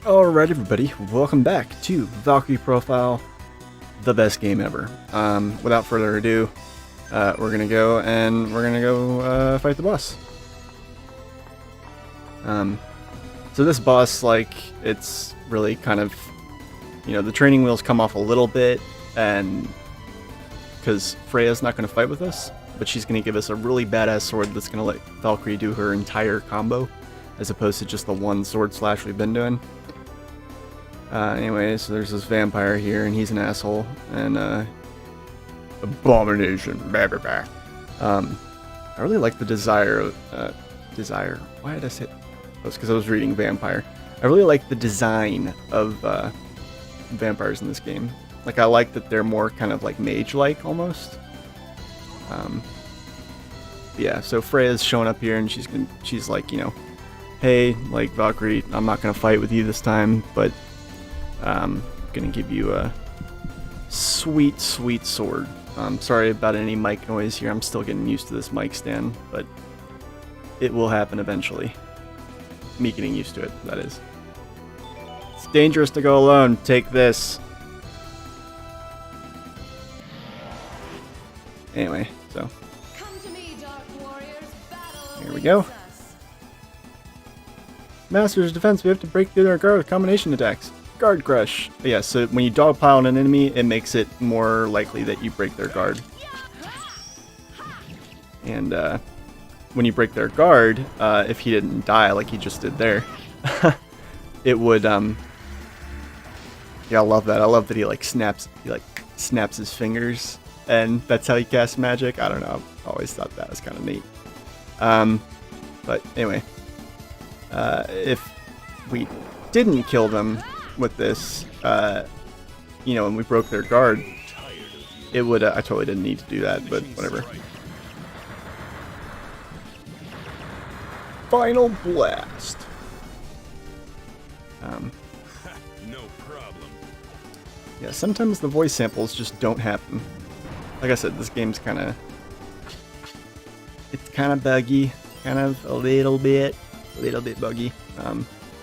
Alright everybody, welcome back to Valkyrie Profile, the best game ever. Without further ado, we're gonna go fight the boss. So this boss, like, it's really kind of, you know, the training wheels come off a little bit, and because Freya's not gonna fight with us, but she's gonna give us a really badass sword that's gonna let Valkyrie do her entire combo, as opposed to just the one sword slash we've been doing. Anyway, so there's this vampire here, and he's an asshole, and, abomination, blah, blah, blah. I really like the desire, why did I say, oh, it's because I was reading vampire. I really like the design of, vampires in this game. Like, I like that they're more kind of like mage-like, almost. Yeah, so Freya's showing up here, and she's like, you know, hey, like, Valkyrie, I'm not gonna fight with you this time, but gonna give you a sweet, sweet sword. Sorry about any mic noise here. I'm still getting used to this mic stand, but it will happen eventually. Me getting used to it, that is. It's dangerous to go alone. Take this. Anyway, so here we go. Master's defense. We have to break through their guard with combination attacks. Guard crush. Yeah, so when you dogpile on an enemy, it makes it more likely that you break their guard. And when you break their guard, if he didn't die like he just did there, it would. Yeah, I love that. I love that he snaps his fingers, and that's how he casts magic. I don't know. I've always thought that was kind of neat. But anyway, if we didn't kill them with this, you know, and we broke their guard, it would, I totally didn't need to do that, but whatever. Final blast. No problem. Yeah, sometimes the voice samples just don't happen. Like I said, this game's it's kind of buggy, kind of a little bit buggy.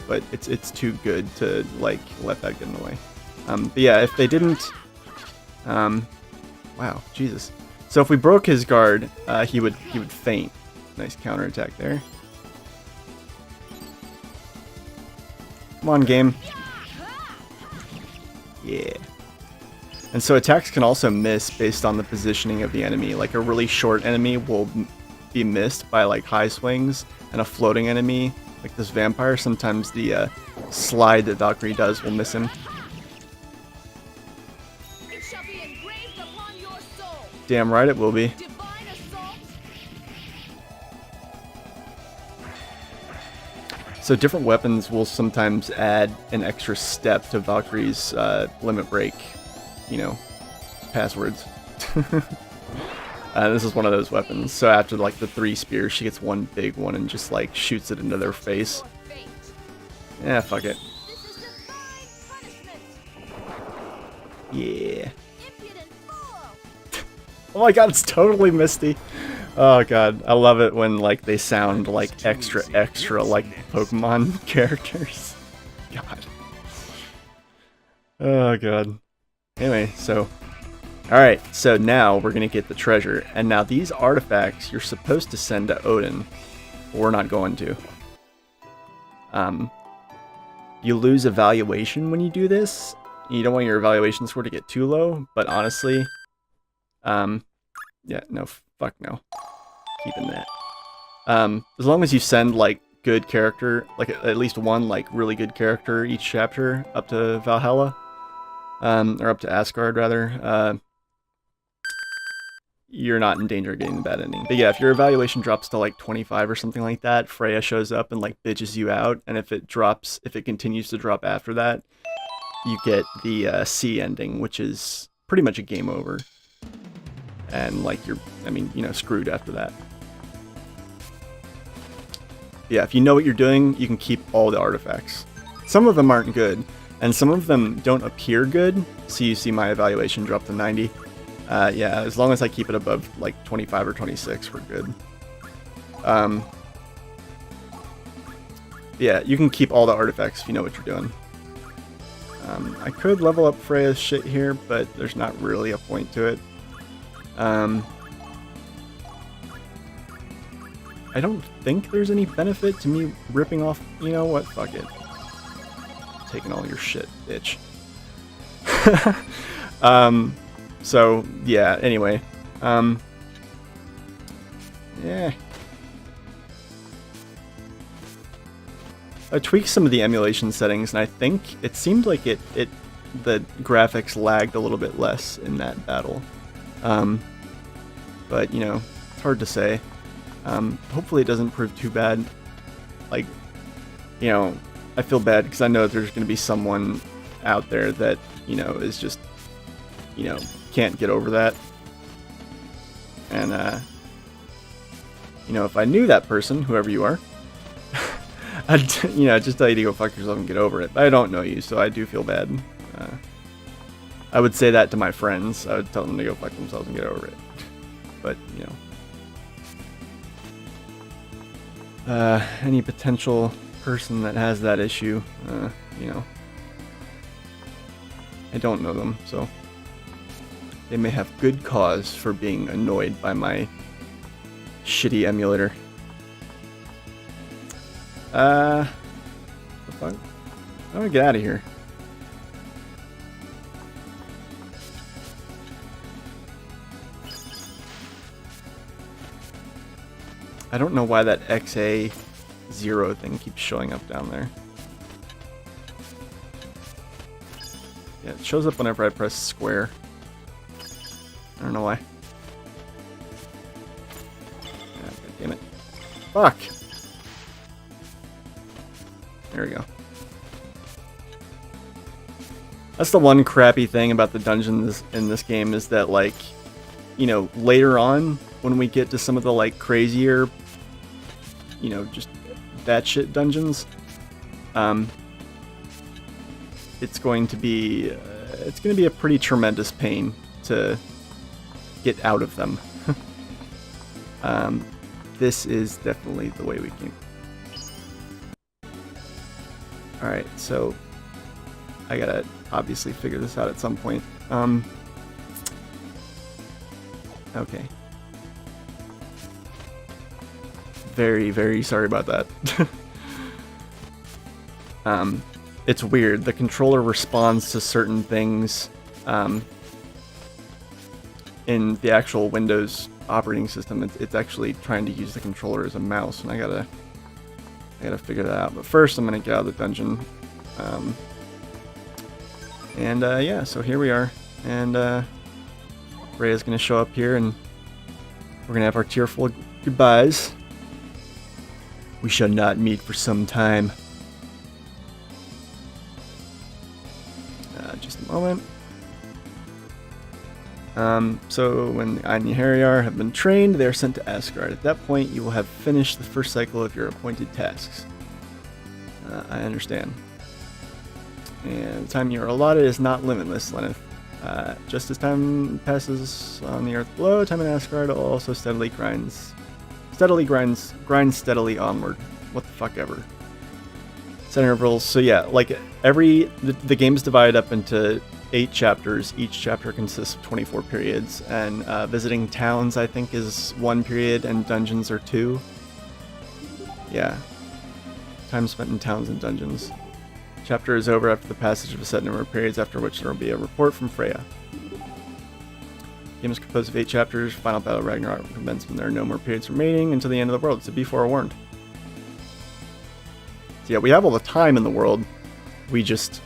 But it's too good to like let that get in the way. But yeah, if they didn't, wow, Jesus. So if we broke his guard, he would faint. Nice counterattack there. Come on, game. Yeah. And so attacks can also miss based on the positioning of the enemy. Like a really short enemy will be missed by like high swings, and a floating enemy, like this vampire, sometimes the slide that Valkyrie does will miss him. It shall be engraved upon your soul. Damn right it will be. Divine assault. So different weapons will sometimes add an extra step to Valkyrie's limit break, you know, passwords. This is one of those weapons. So after like the 3 spears, she gets one big one and just like shoots it into their face. Yeah, fuck it. Yeah. Oh my god, it's totally Misty. Oh god, I love it when like they sound like extra like Pokemon characters. God. Oh god. Anyway, so alright, so now we're gonna get the treasure, and now these artifacts you're supposed to send to Odin, but we're not going to. You lose evaluation when you do this. You don't want your evaluation score to get too low, but honestly, yeah, no, fuck no. Keeping that. As long as you send like good character, like at least one like really good character each chapter up to Valhalla, or up to Asgard rather, you're not in danger of getting the bad ending. But yeah, if your evaluation drops to like 25 or something like that, Freya shows up and like bitches you out, and if it continues to drop after that, you get the C ending, which is pretty much a game over. And like you're, I mean, you know, screwed after that. Yeah, if you know what you're doing, you can keep all the artifacts. Some of them aren't good, and some of them don't appear good, so you see my evaluation drop to 90. Yeah, as long as I keep it above like 25 or 26, we're good. Yeah, you can keep all the artifacts if you know what you're doing. I could level up Freya's shit here, but there's not really a point to it. I don't think there's any benefit to me ripping off... You know what? Fuck it. Taking all your shit, bitch. So, yeah, anyway. Yeah. I tweaked some of the emulation settings, and I think it seemed like the graphics lagged a little bit less in that battle. But, you know, it's hard to say. Hopefully it doesn't prove too bad. Like, you know, I feel bad because I know there's going to be someone out there that, you know, is just, you know, can't get over that. And, you know, if I knew that person, whoever you are, I'd, you know, just tell you to go fuck yourself and get over it. But I don't know you, so I do feel bad. I would say that to my friends. I would tell them to go fuck themselves and get over it. But, you know. Any potential person that has that issue, you know. I don't know them, so they may have good cause for being annoyed by my shitty emulator. What the fuck? How do I get out of here? I don't know why that XA0 thing keeps showing up down there. Yeah, it shows up whenever I press square. I don't know why. Yeah, God damn it. Fuck! There we go. That's the one crappy thing about the dungeons in this game is that, like, you know, later on, when we get to some of the, like, crazier, you know, just batshit dungeons, it's going to be a pretty tremendous pain to get out of them. This is definitely the way we came. Alright, so I gotta obviously figure this out at some point. Okay. Very, very sorry about that. It's weird. The controller responds to certain things in the actual Windows operating system. It's actually trying to use the controller as a mouse, and I gotta figure that out. But first, I'm gonna get out of the dungeon. Yeah, so here we are, and Rhea's gonna show up here, and we're gonna have our tearful goodbyes. We shall not meet for some time. Just a moment. So when Aine and Hariar have been trained, they are sent to Asgard. At that point, you will have finished the first cycle of your appointed tasks. I understand. And the time you are allotted is not limitless, Lenneth. Just as time passes on the earth below, time in Asgard also grinds steadily onward. What the fuck ever. Set intervals. So yeah, like the game's divided up into 8 chapters. Each chapter consists of 24 periods, and visiting towns, I think, is 1 period, and dungeons are 2. Yeah. Time spent in towns and dungeons. Chapter is over after the passage of a set number of periods, after which there will be a report from Freya. The game is composed of 8 chapters. Final battle of Ragnarok will commence when there are no more periods remaining until the end of the world, so be forewarned. So yeah, we have all the time in the world. We just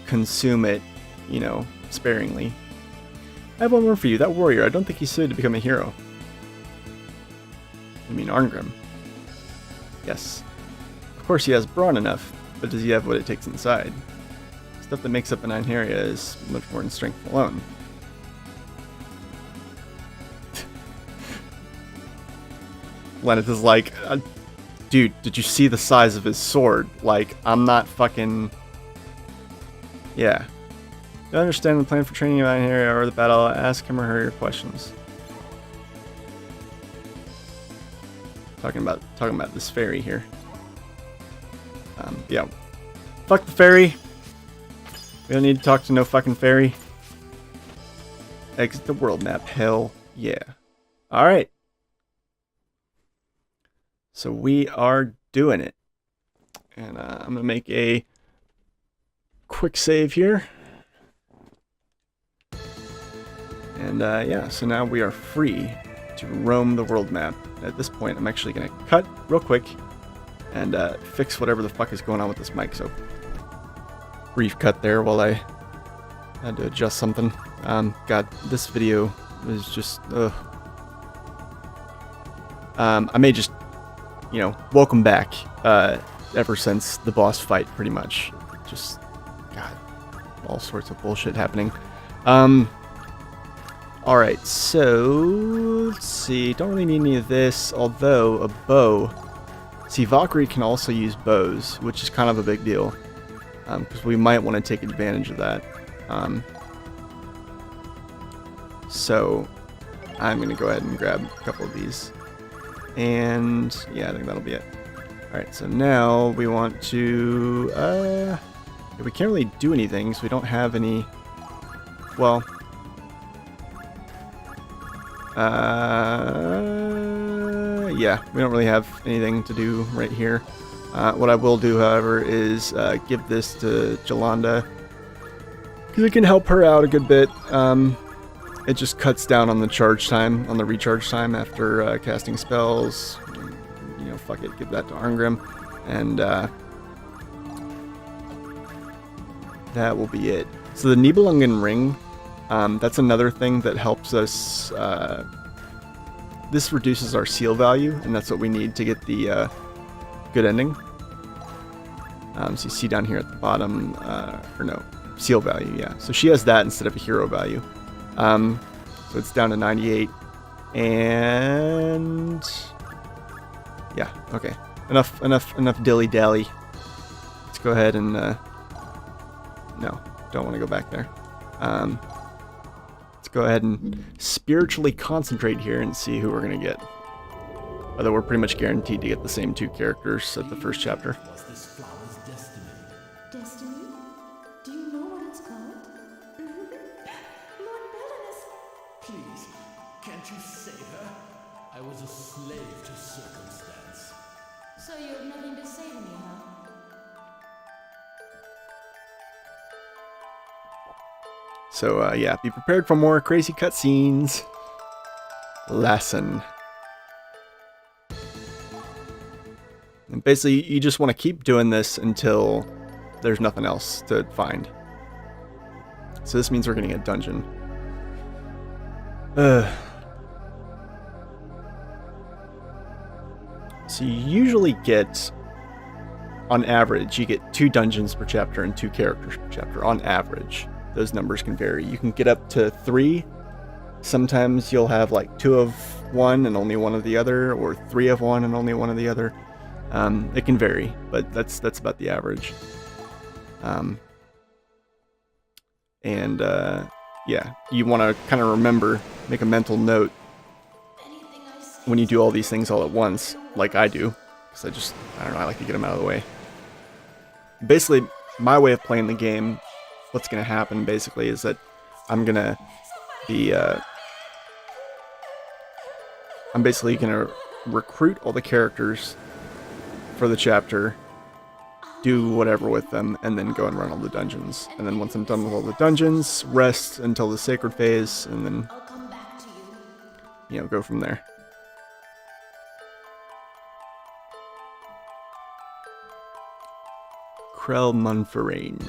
consume it, you know, sparingly. I have one more for you. That warrior, I don't think he's suited to become a hero. You mean Arngrim? Yes. Of course he has brawn enough, but does he have what it takes inside? Stuff that makes up an Einherja is much more in strength alone. Lenneth is like, dude, did you see the size of his sword? Like, I'm not fucking... Yeah. To understand the plan for training of Einherja or the battle, ask him or her your questions. Talking about this fairy here. Yeah. Fuck the fairy. We don't need to talk to no fucking fairy. Exit the world map. Hell yeah. Alright. So we are doing it. And I'm going to make a quick save here. And yeah, so now we are free to roam the world map. At this point, I'm actually going to cut real quick and fix whatever the fuck is going on with this mic. So brief cut there while I had to adjust something. God, this video is just, ugh. I may just, you know, welcome back ever since the boss fight, pretty much. Just, God, all sorts of bullshit happening. Alright, so, let's see, don't really need any of this, although a bow. See, Valkyrie can also use bows, which is kind of a big deal, because we might want to take advantage of that. So, I'm going to go ahead and grab a couple of these. And, yeah, I think that'll be it. Alright, so now we want to, we can't really do anything, so we don't have any, well, yeah, we don't really have anything to do right here. What I will do, however, is give this to Jolanda, because it can help her out a good bit. It just cuts down on the charge time, on the recharge time after casting spells. You know, fuck it, give that to Arngrim, and that will be it. So the Nibelungen Ring, that's another thing that helps us. This reduces our seal value, and that's what we need to get the good ending. So you see down here at the bottom, or no, seal value, yeah. So she has that instead of a hero value. So it's down to 98, and yeah, okay. Enough dilly-dally. Let's go ahead and, no, don't want to go back there. Let's go ahead and spiritually concentrate here and see who we're going to get. Although we're pretty much guaranteed to get the same two characters at the first chapter. Was this flower's destiny? Destiny? Do you know what it's called? Lord Belinus. Please, can't you save her? I was a slave to circumstance. So you have nothing to say to me, huh? So, yeah, be prepared for more crazy cutscenes. Lesson. And basically, you just want to keep doing this until there's nothing else to find. So this means we're getting a dungeon. So you usually get, on average, you get 2 dungeons per chapter and 2 characters per chapter, on average. Those numbers can vary. You can get up to 3. Sometimes you'll have like 2 of one and only 1 of the other, or 3 of one and only 1 of the other. It can vary, but that's about the average. Yeah, you want to kind of remember, make a mental note when you do all these things all at once, like I do, because I don't know, I like to get them out of the way. Basically, my way of playing the game, what's going to happen basically is that I'm going to be, I'm basically going to recruit all the characters for the chapter, do whatever with them, and then go and run all the dungeons. And then once I'm done with all the dungeons, rest until the sacred phase, and then, I'll come back to you. go from there. Krell Munferain.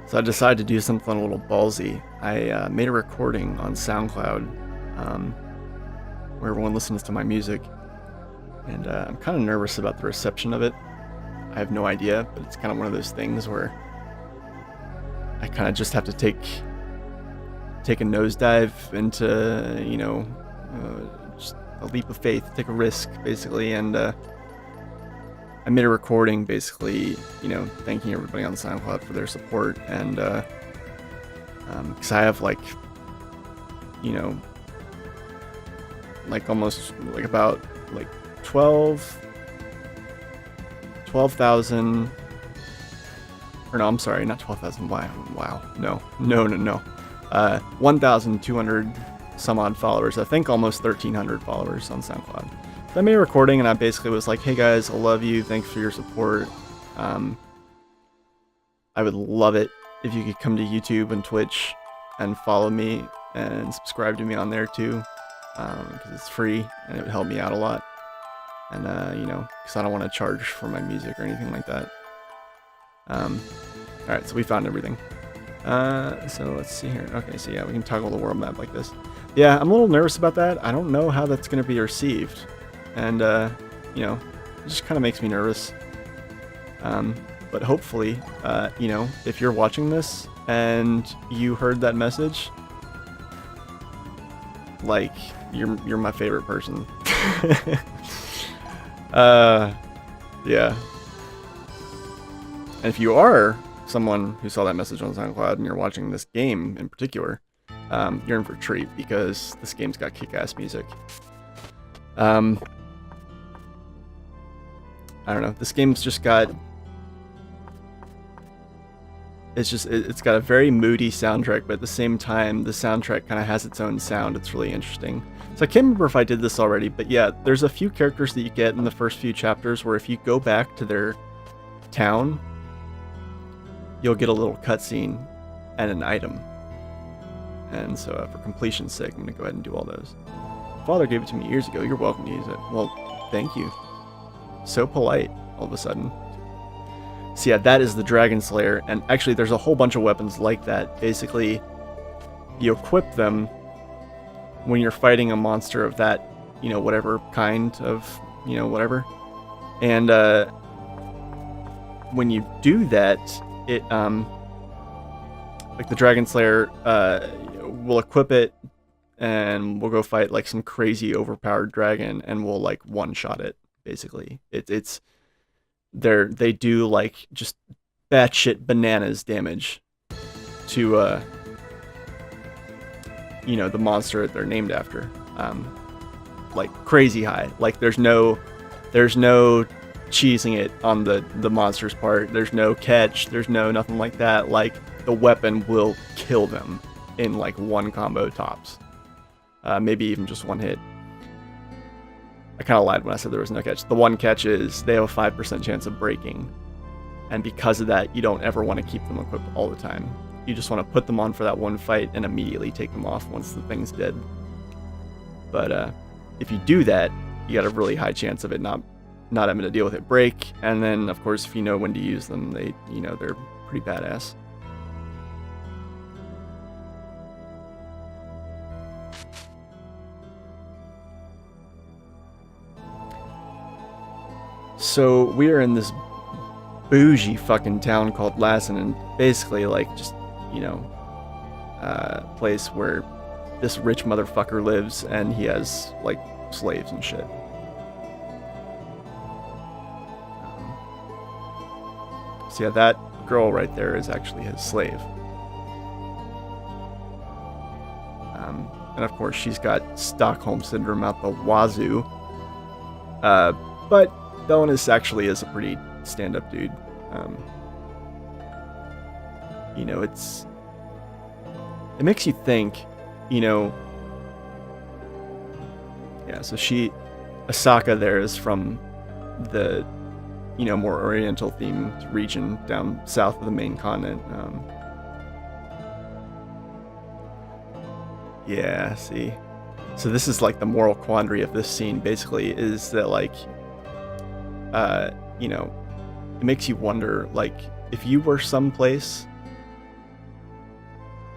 So I decided to do something a little ballsy. I made a recording on SoundCloud where everyone listens to my music, and I'm kind of nervous about the reception of it. I have no idea, but it's kind of one of those things where I kind of just have to take a nosedive into, just a leap of faith, take a risk, basically, and I made a recording, basically, thanking everybody on SoundCloud for their support, and because I have almost about 12 12,000. Or no, I'm sorry, not 12,000. Wow. No. 1,200 some odd followers. I think almost 1,300 followers on SoundCloud. So I made a recording and I basically was like, hey guys, I love you. Thanks for your support. I would love it if you could come to YouTube and Twitch and follow me and subscribe to me on there too. Because it's free and it would help me out a lot. And, because I don't want to charge for my music or anything like that. Alright, so we found everything. So let's see here. Okay, so yeah, we can toggle the world map like this. Yeah, I'm a little nervous about that. I don't know how that's going to be received. And, it just kind of makes me nervous. But hopefully, if you're watching this and you heard that message, like, you're my favorite person. Yeah. And if you are someone who saw that message on SoundCloud and you're watching this game in particular, you're in for a treat because this game's got kick-ass music. I don't know. This game's just got... It's got a very moody soundtrack, but at the same time, the soundtrack kind of has its own sound. It's really interesting. So I can't remember if I did this already, but yeah, there's a few characters that you get in the first few chapters where if you go back to their town, you'll get a little cutscene and an item. And so for completion's sake, I'm going to go ahead and do all those. Father gave it to me years ago. You're welcome to use it. Well, thank you. So polite, all of a sudden. So yeah, that is the Dragon Slayer, and actually there's a whole bunch of weapons like that. Basically, you equip them when you're fighting a monster of that, whatever kind of, whatever. And when you do that, it, like the Dragon Slayer, we'll equip it, and we'll go fight like some crazy overpowered dragon, and we'll like one-shot it, basically. They do like just batshit bananas damage to the monster that they're named after. Like crazy high. Like there's no cheesing it on the monster's part. There's no catch. There's no nothing like that. Like the weapon will kill them in like one combo tops. Maybe even just one hit. I kind of lied when I said there was no catch. The one catch is they have a 5% chance of breaking. And because of that, you don't ever want to keep them equipped all the time. You just want to put them on for that one fight and immediately take them off once the thing's dead. But if you do that, you got a really high chance of it not having to deal with it break. And then, of course, if you know when to use them, they're pretty badass. So we are in this bougie fucking town called Lassen, and basically like just, place where this rich motherfucker lives, and he has like slaves and shit. So yeah, that girl right there is actually his slave. And of course she's got Stockholm Syndrome out the wazoo. But Donis actually is a pretty stand-up dude. It makes you think, yeah, so Asaka there is from the, more oriental themed region down south of the main continent. Yeah, see. So this is like the moral quandary of this scene, basically, is that like, it makes you wonder, like, if you were someplace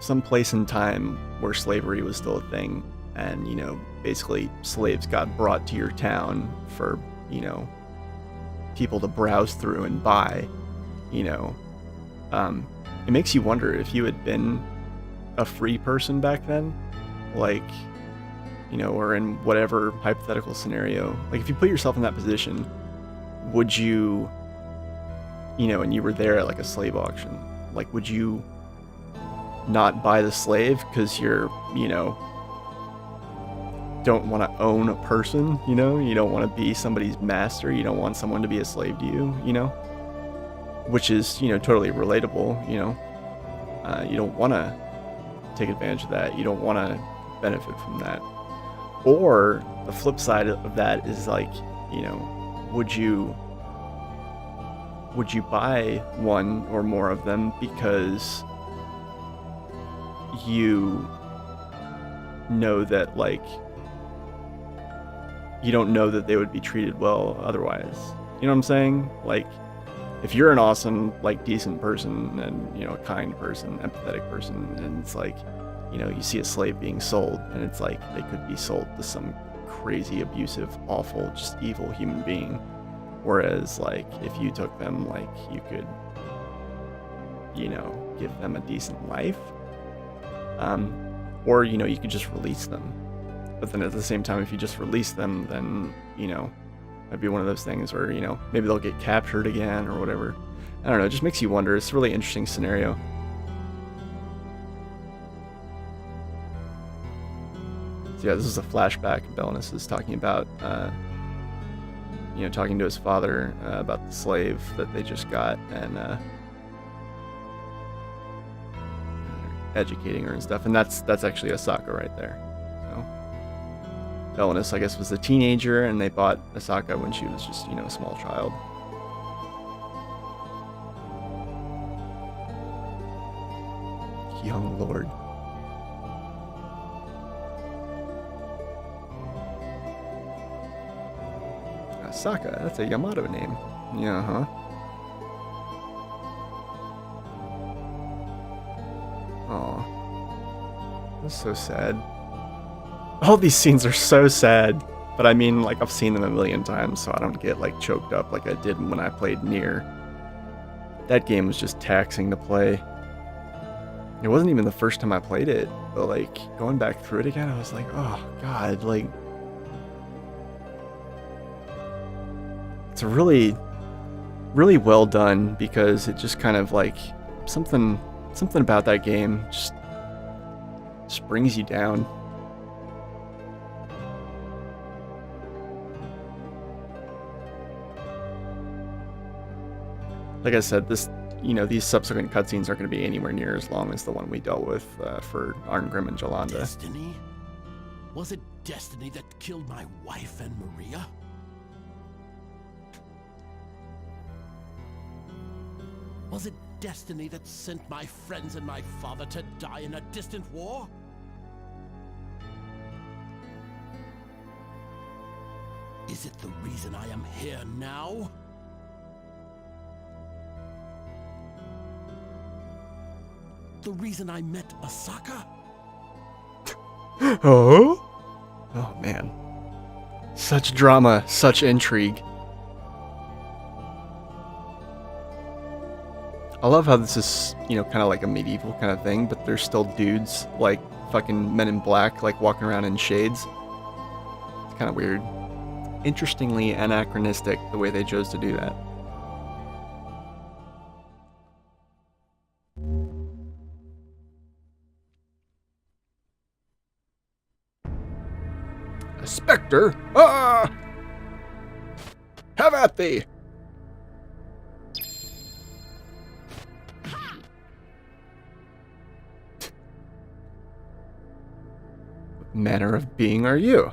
in time where slavery was still a thing, and, basically slaves got brought to your town for, people to browse through and buy, it makes you wonder if you had been a free person back then, like, or in whatever hypothetical scenario, like if you put yourself in that position, would you, and you were there at like a slave auction, like would you not buy the slave because you're, don't want to own a person, you know? You don't want to be somebody's master. You don't want someone to be a slave to you, you know? Which is, you know, totally relatable, you know? You don't want to take advantage of that. You don't want to benefit from that. Or the flip side of that is like, you know, would you buy one or more of them because you know that, like, you don't know that they would be treated well otherwise? You know what I'm saying? Like, if you're an awesome, like, decent person and, you know, a kind person, empathetic person, and it's like, you know, you see a slave being sold and it's like they could be sold to some crazy, abusive, awful, just evil human being. Whereas, like, if you took them, like, you could, you know, give them a decent life. Or, you know, you could just release them. But then at the same time, if you just release them, then, you know, it'd be one of those things where, you know, maybe they'll get captured again or whatever. I don't know, it just makes you wonder. It's a really interesting scenario. So yeah, this is a flashback. Belenus is talking about, you know, talking to his father about the slave that they just got, and educating her and stuff. And that's actually Asaka right there. So Belenus, I guess, was a teenager, and they bought Asaka when she was just, you know, a small child. Young lord. Asaka, that's a Yamato name. Yeah, huh? Aw. That's so sad. All these scenes are so sad. But I mean, like, I've seen them a million times, so I don't get, like, choked up like I did when I played Nier. That game was just taxing to play. It wasn't even the first time I played it, but, like, going back through it again, I was like, oh, God, like... It's really, really well done, because it just kind of, like, something about that game just brings you down. Like I said, this, you know, these subsequent cutscenes aren't going to be anywhere near as long as the one we dealt with for Arngrim and Jolanda. Destiny? Was it destiny that killed my wife and Maria? Was it destiny that sent my friends and my father to die in a distant war? Is it the reason I am here now? The reason I met Asaka? Oh? Oh, man. Such drama, such intrigue. I love how this is, you know, kind of like a medieval kind of thing, but there's still dudes, like fucking men in black, like walking around in shades. It's kind of weird. Interestingly anachronistic, the way they chose to do that. A specter? Ah! Have at thee! Manner of being are you?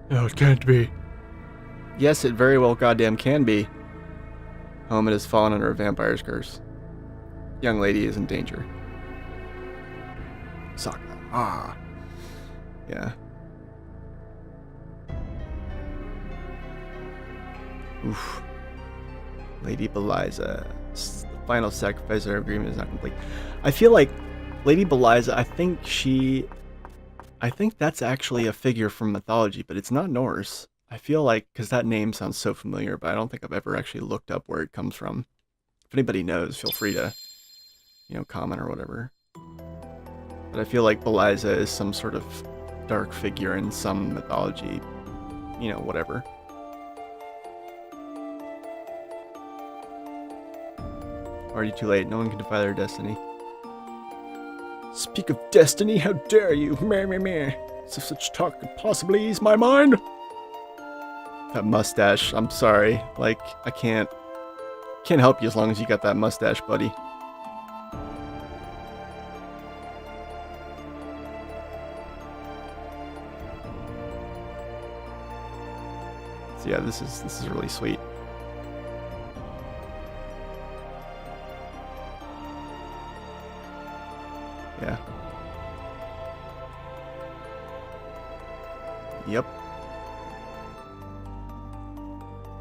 Oh, it can't be. Yes, it very well goddamn can be. Home, it has fallen under a vampire's curse. Young lady is in danger. Saka. Ah. Yeah. Oof. Lady Beliza. The final sacrifice of her agreement is not complete. I feel like Lady Beliza, I think that's actually a figure from mythology, but it's not Norse. I feel like, because that name sounds so familiar, but I don't think I've ever actually looked up where it comes from. If anybody knows, feel free to, you know, comment or whatever. But I feel like Beliza is some sort of dark figure in some mythology, you know, whatever. Already too late, no one can defy their destiny. Speak of destiny, how dare you? Meh, meh, meh. As if such talk could possibly ease my mind. That mustache, I'm sorry. Like, I can't help you as long as you got that mustache, buddy. So yeah, this is really sweet. Yeah. Yep.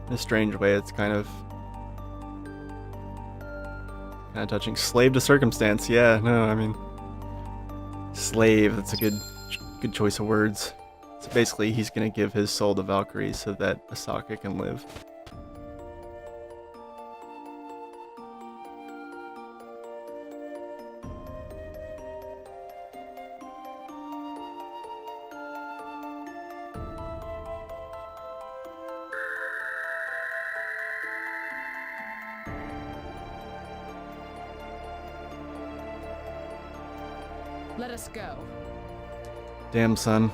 In a strange way, it's kind of touching. Slave to circumstance. Yeah, no, I mean, slave. That's a good choice of words. So basically, he's gonna give his soul to Valkyrie so that Asaka can live. Let us go. Damn, son.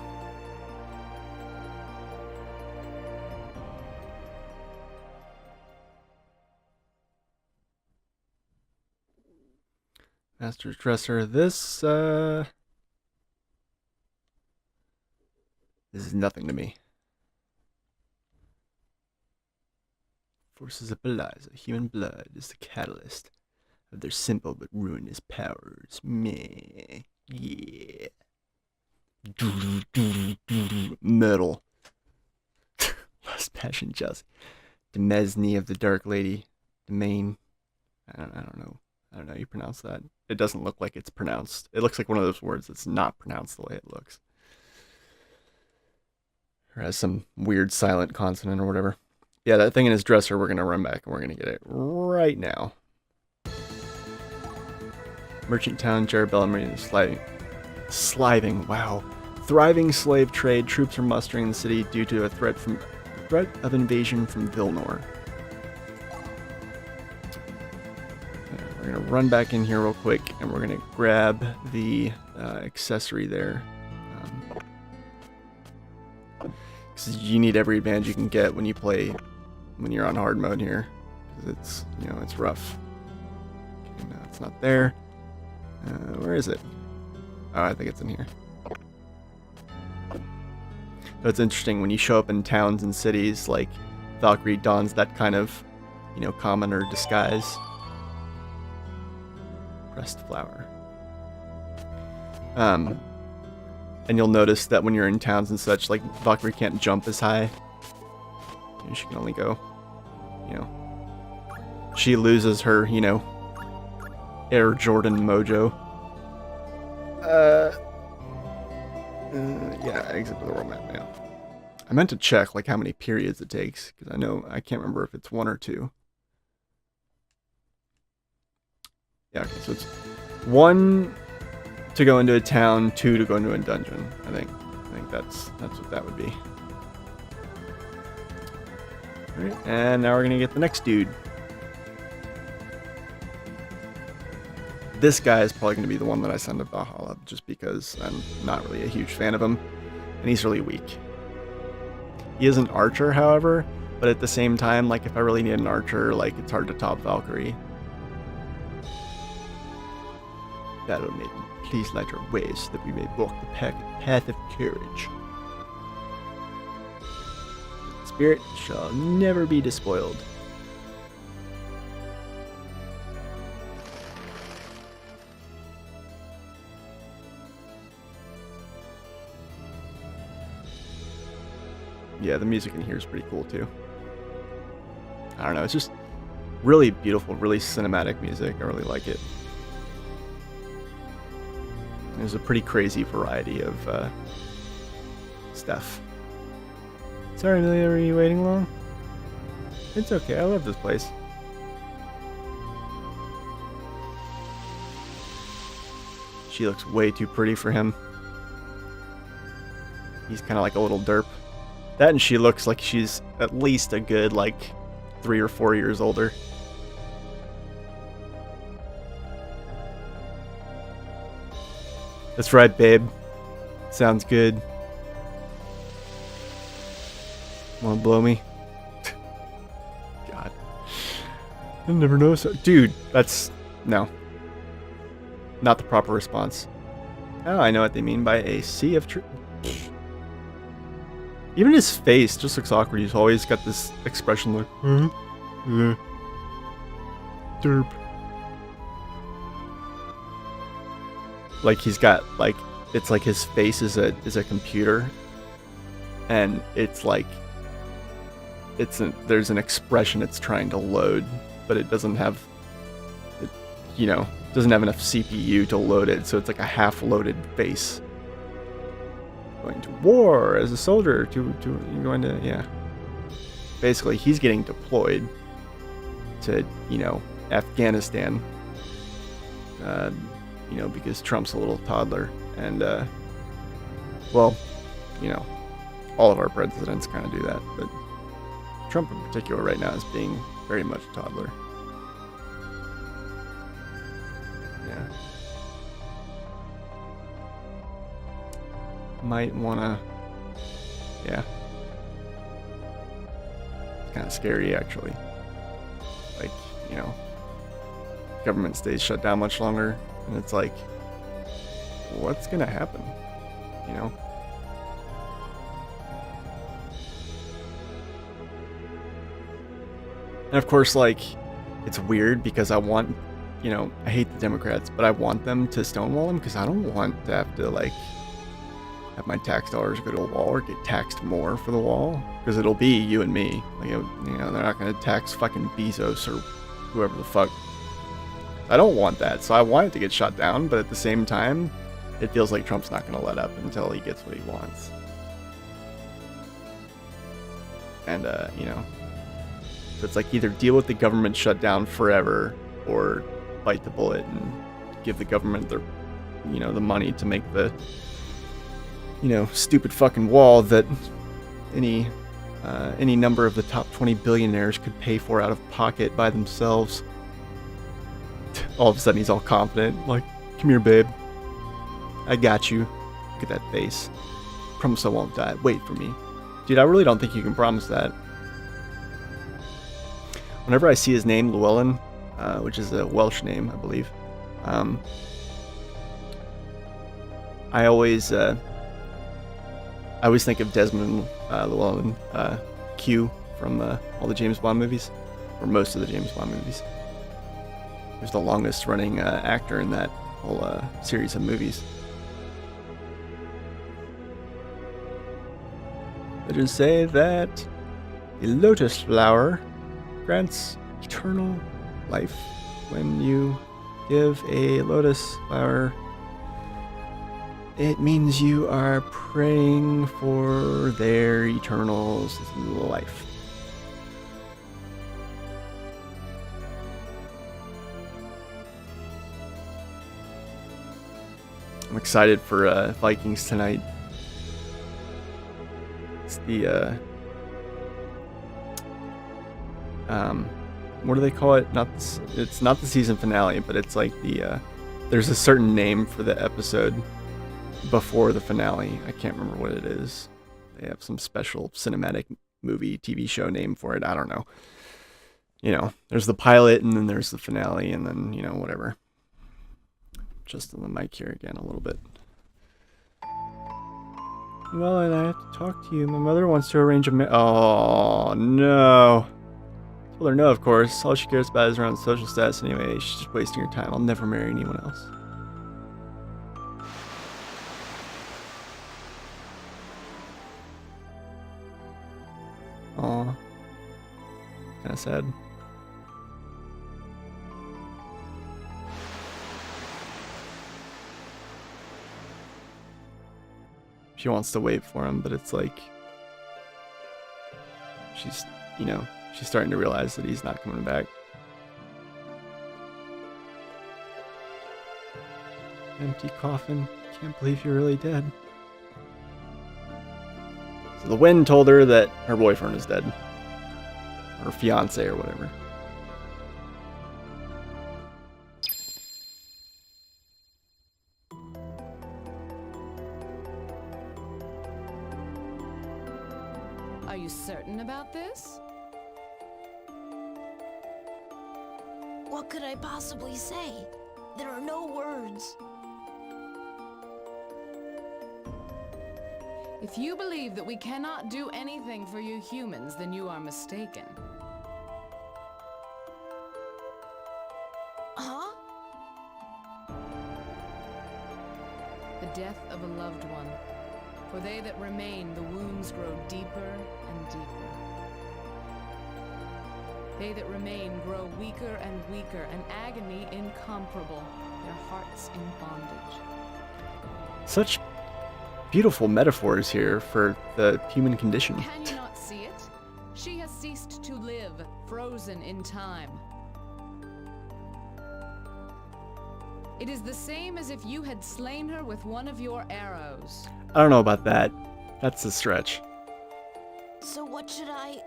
Master Dresser, this is nothing to me. Forces of Beliza, human blood is the catalyst of their simple but ruinous powers. Meh. Yeah. Metal. Lust, passion, jealousy. Demesne of the Dark Lady. Domain. I don't know. I don't know how you pronounce that. It doesn't look like it's pronounced. It looks like one of those words that's not pronounced the way it looks. Or has some weird silent consonant or whatever. Yeah, that thing in his dresser, we're going to run back and we're going to get it right now. Merchant town, Jarabella Marine is sliving, wow. Thriving slave trade. Troops are mustering in the city due to a threat of invasion from Vilnor. We're going to run back in here real quick, and we're going to grab the accessory there. Because you need every advantage you can get when you're on hard mode here. Because it's rough. Okay, no, it's not there. Where is it? Oh, I think it's in here. So it's interesting when you show up in towns and cities, like Valkyrie dons that kind of, commoner disguise. Pressed flower. And you'll notice that when you're in towns and such, like Valkyrie can't jump as high. She can only go, she loses her, Air Jordan mojo. Yeah, exit to the world map now. I meant to check like how many periods it takes, because I can't remember if it's 1 or 2. Yeah, okay, so it's 1 to go into a town, 2 to go into a dungeon. I think that's what that would be. Alright, and now we're gonna get the next dude. This guy is probably going to be the one that I send to Valhalla, just because I'm not really a huge fan of him, and he's really weak. He is an archer, however, but at the same time, like, if I really need an archer, like, it's hard to top Valkyrie. Battle Maiden, please light our way so that we may walk the path of courage. Spirit shall never be despoiled. Yeah, the music in here is pretty cool too. I don't know, it's just really beautiful, really cinematic music. I really like it. There's a pretty crazy variety of stuff. Sorry, Amelia, were you waiting long? It's okay, I love this place. She looks way too pretty for him. He's kind of like a little derp. That and she looks like she's at least a good, 3 or 4 years older. That's right, babe. Sounds good. Wanna blow me? God. I never noticed that. Dude, that's... No. Not the proper response. Oh, I know what they mean by a sea of Even his face just looks awkward. He's always got this expression like, derp. Like he's got like, it's like his face is a computer, and it's like, there's an expression it's trying to load, but it doesn't have, doesn't have enough CPU to load it, so it's like a half-loaded face. Going to war as a soldier, you're going to, yeah. Basically, he's getting deployed to, Afghanistan, because Trump's a little toddler, and, well, all of our presidents kind of do that, but Trump in particular right now is being very much a toddler. Yeah. Might wanna... Yeah. It's kind of scary, actually. Like, government stays shut down much longer, and it's like, what's gonna happen? And of course, like, it's weird because I want, I hate the Democrats, but I want them to stonewall them because I don't want to have to, like, have my tax dollars go to a wall or get taxed more for the wall, because it'll be you and me. Like, they're not going to tax fucking Bezos or whoever the fuck. I don't want that, so I want it to get shut down, but at the same time, it feels like Trump's not going to let up until he gets what he wants. And, so it's like either deal with the government shutdown forever or bite the bullet and give the government their, the money to make the, stupid fucking wall that any number of the top 20 billionaires could pay for out of pocket by themselves. All of a sudden he's all confident, like, come here, babe. I got you. Look at that face. Promise I won't die. Wait for me. Dude, I really don't think you can promise that. Whenever I see his name, Llewellyn, which is a Welsh name, I believe, I always think of Desmond Llewellyn, Q, from all the James Bond movies, or most of the James Bond movies. He was the longest running actor in that whole series of movies. Legends say that the lotus flower grants eternal life. When you give a lotus flower, it means you are praying for their eternal life. I'm excited for Vikings tonight. It's the what do they call it? It's not the season finale, but it's like the there's a certain name for the episode before the finale. I can't remember what it is. They have some special cinematic movie TV show name for it. I don't know. There's the pilot, and then there's the finale, and then whatever. Just on the mic here again a little bit. Well, and I have to talk to you. My mother wants to arrange a oh no. Told her no, of course. All she cares about is around social status anyway. She's just wasting her time. I'll never marry anyone else. Aw. Kinda sad. She wants to wait for him, but it's like she's, she's starting to realize that he's not coming back. Empty coffin. Can't believe you're really dead. So the wind told her that her boyfriend is dead. Or fiance or whatever. Are you certain written about this? What could I possibly say? There are no words. If you believe that we cannot do anything for you humans, then you are mistaken. Huh? The death of a loved one. For they that remain, the wounds grow deeper and deeper. They that remain grow weaker and weaker, an agony incomparable, their hearts in bondage. Such beautiful metaphors here for the human condition. Can you not see it? She has ceased to live, frozen in time. It is the same as if you had slain her with one of your arrows. I don't know about that. That's a stretch. So what should I...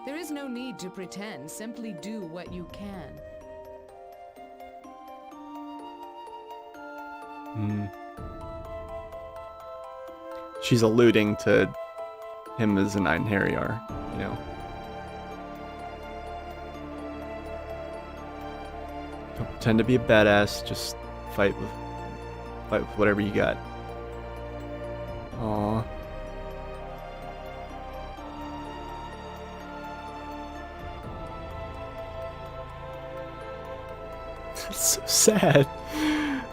There is no need to pretend. Simply do what you can. She's alluding to him as an Einherjar, you know. Don't pretend to be a badass, just fight with whatever you got. Aww. It's so sad.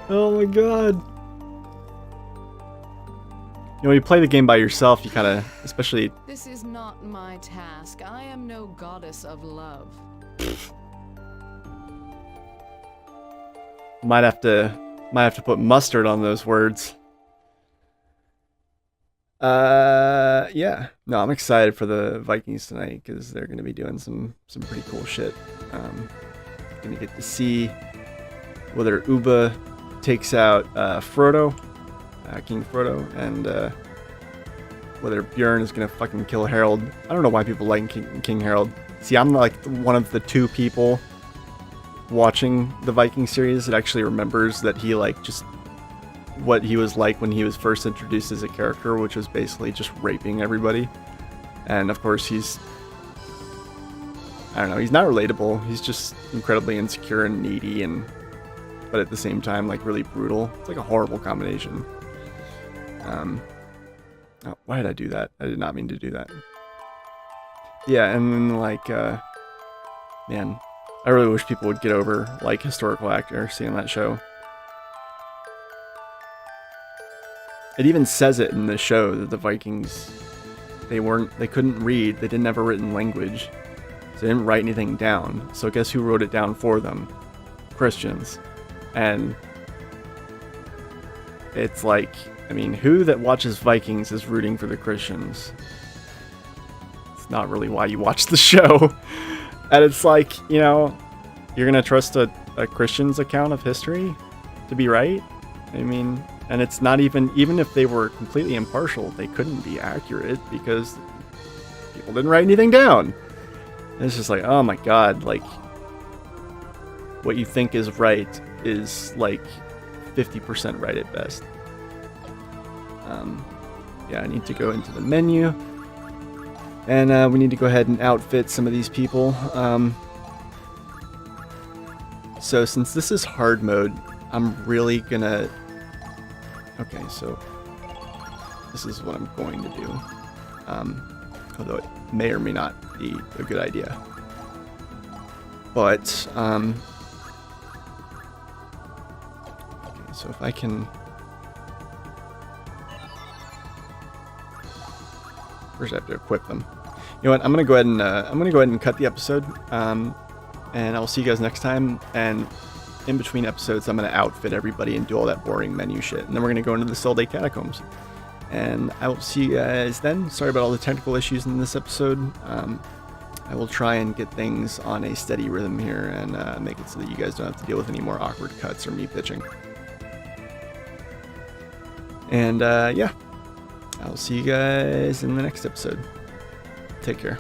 Oh my god. You know, when you play the game by yourself, you kind of, especially... This is not my task. I am no goddess of love. Might have to put mustard on those words. Yeah. No, I'm excited for the Vikings tonight because they're going to be doing some pretty cool shit. Gonna get to see whether Uba takes out Frodo, King Frodo, and whether Bjorn is gonna fucking kill Harold. I don't know why people like King Harold. See, I'm like one of the two people watching the Viking series that actually remembers that he like just what he was like when he was first introduced as a character, which was basically just raping everybody. And of course he's, I don't know, he's not relatable. He's just incredibly insecure and needy, and but at the same time like really brutal. It's like a horrible combination. Oh, why did I do that? I did not mean to do that. Yeah, and then like man, I really wish people would get over like historical actor seeing that show. It even says it in the show that the Vikings, they couldn't read, they didn't have a written language, so they didn't write anything down. So guess who wrote it down for them? Christians. And it's like, I mean, who that watches Vikings is rooting for the Christians? It's not really why you watch the show. And it's like, you know, you're gonna trust a Christian's account of history to be right? I mean, and it's not even if they were completely impartial, they couldn't be accurate because people didn't write anything down. And it's just like, oh my god, like what you think is right is like 50% right at best. Yeah, I need to go into the menu, and we need to go ahead and outfit some of these people. So since this is hard mode, I'm really gonna... Okay, so this is what I'm going to do. Although it may or may not be a good idea. But, okay, so if I can... First I have to equip them. You know what, I'm gonna go ahead and cut the episode. And I'll see you guys next time. And in between episodes, I'm going to outfit everybody and do all that boring menu shit. And then we're going to go into the Solday Catacombs. And I will see you guys then. Sorry about all the technical issues in this episode. I will try and get things on a steady rhythm here and make it so that you guys don't have to deal with any more awkward cuts or me pitching. And yeah, I'll see you guys in the next episode. Take care.